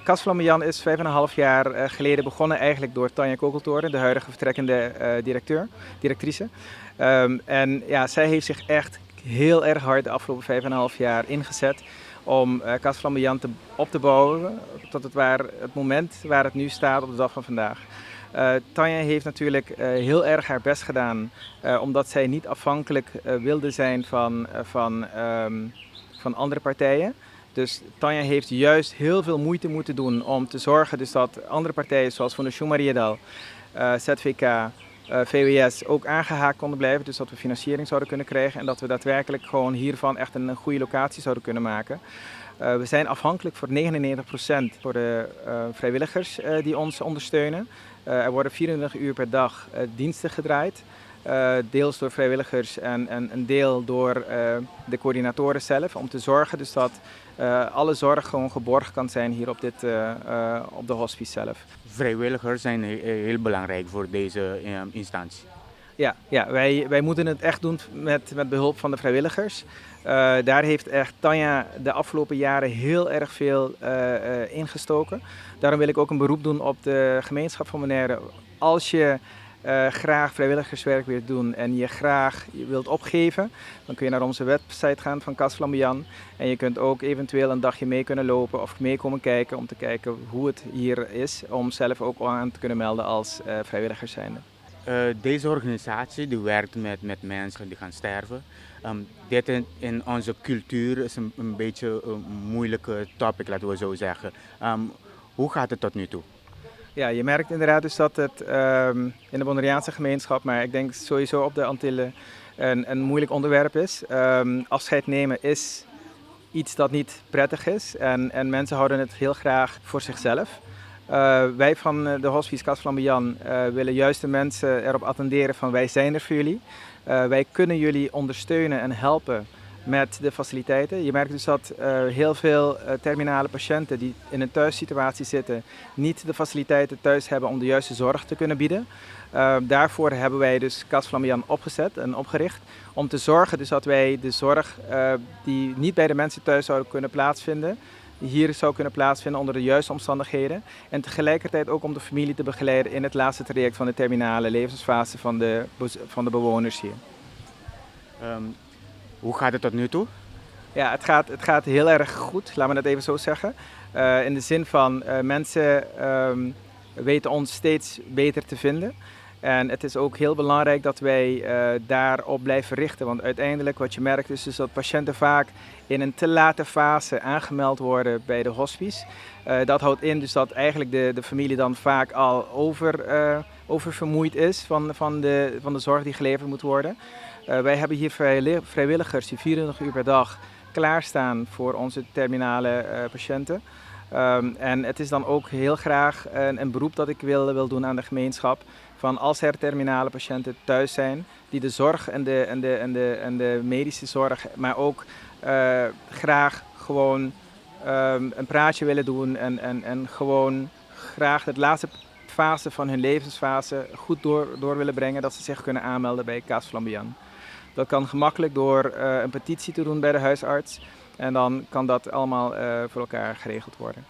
Cas Flamboyant is 5,5 jaar geleden begonnen eigenlijk door Tanja Kokeltoren, de huidige vertrekkende directrice. En ja, zij heeft zich echt heel erg hard de afgelopen 5,5 jaar ingezet om Cas Flamboyant op te bouwen tot het moment waar het nu staat op de dag van vandaag. Tanja heeft natuurlijk heel erg haar best gedaan, omdat zij niet afhankelijk wilde zijn van andere partijen. Dus Tanja heeft juist heel veel moeite moeten doen om te zorgen dus dat andere partijen zoals Fondation Mariedal, ZVK, VWS ook aangehaakt konden blijven. Dus dat we financiering zouden kunnen krijgen en dat we daadwerkelijk gewoon hiervan echt een goede locatie zouden kunnen maken. We zijn afhankelijk voor 99% voor de vrijwilligers die ons ondersteunen. Er worden 24 uur per dag diensten gedraaid. Deels door vrijwilligers en een deel door de coördinatoren zelf. Om te zorgen dus dat alle zorg gewoon geborgd kan zijn hier op de hospice zelf. Vrijwilligers zijn heel belangrijk voor deze instantie. Ja, wij moeten het echt doen met behulp van de vrijwilligers. Daar heeft echt Tanja de afgelopen jaren heel erg veel ingestoken. Daarom wil ik ook een beroep doen op de gemeenschap van Bonaire. Als je graag vrijwilligerswerk wilt doen en je wilt opgeven, dan kun je naar onze website gaan van Cas Flamboyant. En je kunt ook eventueel een dagje mee kunnen lopen of mee komen kijken om te kijken hoe het hier is. Om zelf ook aan te kunnen melden als vrijwilliger zijnde. Deze organisatie die werkt met mensen die gaan sterven. Dit in onze cultuur is een beetje een moeilijke topic, laten we zo zeggen. Hoe gaat het tot nu toe? Ja, je merkt inderdaad dus dat het in de Bonaireaanse gemeenschap, maar ik denk sowieso op de Antillen, een moeilijk onderwerp is. Afscheid nemen is iets dat niet prettig is en mensen houden het heel graag voor zichzelf. Wij van de Hospice Cas Flamboyant willen juist de mensen erop attenderen van wij zijn er voor jullie. Wij kunnen jullie ondersteunen en helpen met de faciliteiten. Je merkt dus dat heel veel terminale patiënten die in een thuissituatie zitten niet de faciliteiten thuis hebben om de juiste zorg te kunnen bieden. Daarvoor hebben wij dus Cas Flamboyant opgezet en opgericht om te zorgen dus dat wij de zorg die niet bij de mensen thuis zou kunnen plaatsvinden, hier zou kunnen plaatsvinden onder de juiste omstandigheden. En tegelijkertijd ook om de familie te begeleiden in het laatste traject van de terminale levensfase van de bewoners hier. Hoe gaat het tot nu toe? Ja, het gaat heel erg goed, laten we het even zo zeggen. In de zin van mensen weten ons steeds beter te vinden. En het is ook heel belangrijk dat wij daarop blijven richten. Want uiteindelijk wat je merkt is dus dat patiënten vaak in een te late fase aangemeld worden bij de hospice. Dat houdt in dus dat eigenlijk de familie dan vaak al oververmoeid is van de zorg die geleverd moet worden. Wij hebben hier vrijwilligers die 24 uur per dag klaarstaan voor onze terminale patiënten. En het is dan ook heel graag een beroep dat ik wil doen aan de gemeenschap. Van als er terminale patiënten thuis zijn die de zorg en de medische zorg, maar ook graag gewoon een praatje willen doen en gewoon graag het laatste fase van hun levensfase goed door willen brengen, dat ze zich kunnen aanmelden bij Cas Flamboyant. Dat kan gemakkelijk door een petitie te doen bij de huisarts en dan kan dat allemaal voor elkaar geregeld worden.